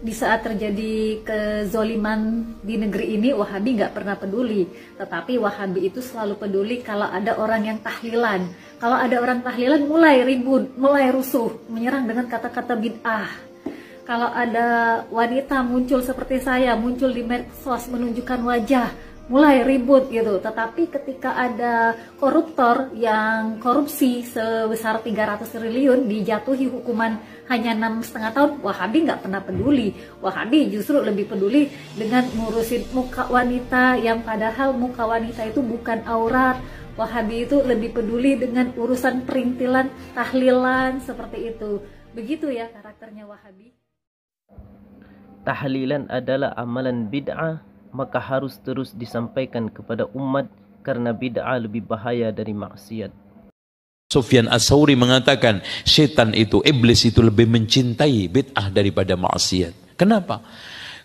Di saat terjadi kezoliman di negeri ini, Wahabi nggak pernah peduli. Tetapi Wahabi itu selalu peduli kalau ada orang yang tahlilan. Kalau ada orang tahlilan mulai ribut, mulai rusuh, menyerang dengan kata-kata bid'ah. Kalau ada wanita muncul seperti saya, muncul di medsos menunjukkan wajah, mulai ribut gitu. Tetapi ketika ada koruptor yang korupsi sebesar 300 triliun dijatuhi hukuman hanya 6,5 tahun, Wahabi nggak pernah peduli. Wahabi justru lebih peduli dengan ngurusin muka wanita yang padahal muka wanita itu bukan aurat. Wahabi itu lebih peduli dengan urusan perintilan, tahlilan seperti itu. Begitu ya karakternya Wahabi. Tahlilan adalah amalan bid'ah, maka harus terus disampaikan kepada umat karena bid'ah lebih bahaya dari maksiat. Sufyan Ats-Tsauri mengatakan setan itu, iblis itu lebih mencintai bid'ah daripada maksiat. Kenapa?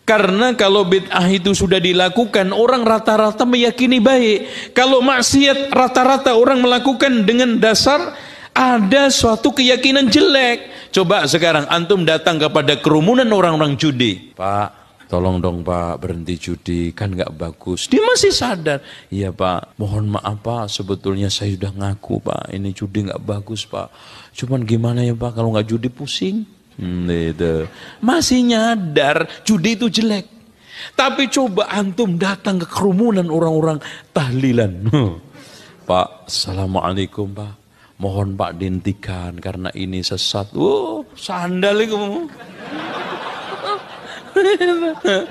Karena kalau bid'ah itu sudah dilakukan, orang rata-rata meyakini baik. Kalau maksiat rata-rata orang melakukan dengan dasar ada suatu keyakinan jelek. Coba sekarang antum datang kepada kerumunan orang-orang judi. Pak, tolong dong Pak, berhenti judi, kan nggak bagus. Dia masih sadar. Iya Pak, mohon maaf Pak, sebetulnya saya sudah ngaku Pak, ini judi nggak bagus Pak. Cuman gimana ya Pak, kalau nggak judi pusing. Gitu. Masih nyadar judi itu jelek. Tapi coba antum datang ke kerumunan orang-orang tahlilan. Pak, assalamualaikum Pak. Mohon Pak dihentikan karena ini sesat. Sandal itu.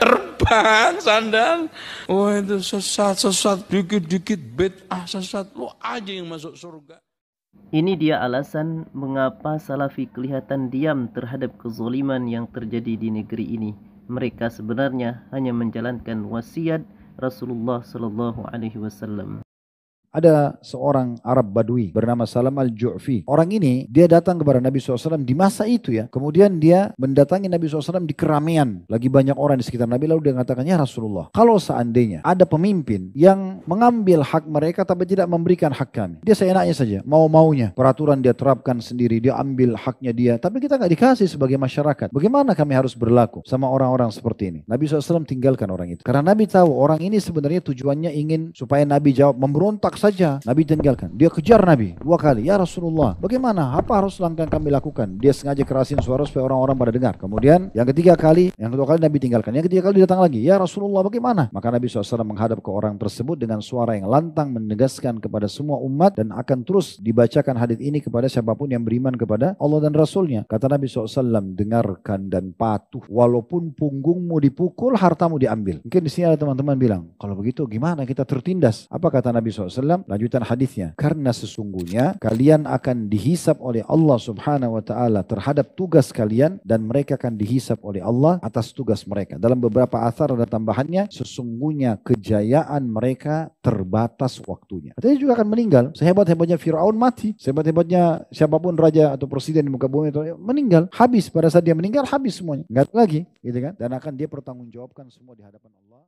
Terbang sandal. Itu sesat dikit-dikit bid'ah sesat. Lu aja yang masuk surga. Ini dia alasan mengapa Salafi kelihatan diam terhadap kezaliman yang terjadi di negeri ini. Mereka sebenarnya hanya menjalankan wasiat Rasulullah sallallahu alaihi wasallam. Ada seorang Arab Badui bernama Salam Al-Ju'fi. Orang ini dia datang kepada Nabi SAW di masa itu ya. Kemudian dia mendatangi Nabi SAW di keramaian. Lagi banyak orang di sekitar Nabi, lalu dia mengatakan, ya Rasulullah, kalau seandainya ada pemimpin yang mengambil hak mereka tapi tidak memberikan hak kami. Dia seenaknya saja, mau-maunya. Peraturan dia terapkan sendiri, dia ambil haknya dia. Tapi kita nggak dikasih sebagai masyarakat. Bagaimana kami harus berlaku sama orang-orang seperti ini? Nabi SAW tinggalkan orang itu. Karena Nabi tahu orang ini sebenarnya tujuannya ingin supaya Nabi jawab memberontak saja. Nabi tinggalkan. Dia kejar Nabi 2 kali. Ya Rasulullah, bagaimana? Apa harus langkah kami lakukan? Dia sengaja kerasin suara supaya orang-orang pada dengar. Kemudian yang kedua kali Nabi tinggalkan. Yang ketiga kali datang lagi. Ya Rasulullah, bagaimana? Maka Nabi SAW menghadap ke orang tersebut dengan suara yang lantang menegaskan kepada semua umat dan akan terus dibacakan hadits ini kepada siapapun yang beriman kepada Allah dan Rasulnya. Kata Nabi SAW, dengarkan dan patuh. Walaupun punggungmu dipukul, hartamu diambil. Mungkin di sini ada teman-teman bilang, kalau begitu gimana kita tertindas? Apa kata Nabi SAW? Lanjutan hadisnya, karena sesungguhnya kalian akan dihisap oleh Allah Subhanahu wa taala terhadap tugas kalian dan mereka akan dihisap oleh Allah atas tugas mereka. Dalam beberapa athar ada tambahannya, sesungguhnya kejayaan mereka terbatas waktunya. Artinya juga akan meninggal. Sehebat-hebatnya Firaun mati, sehebat-hebatnya siapapun raja atau presiden di muka bumi itu meninggal, habis. Pada saat dia meninggal habis semuanya, enggak lagi, gitu kan? Dan akan dia pertanggungjawabkan semua di hadapan Allah.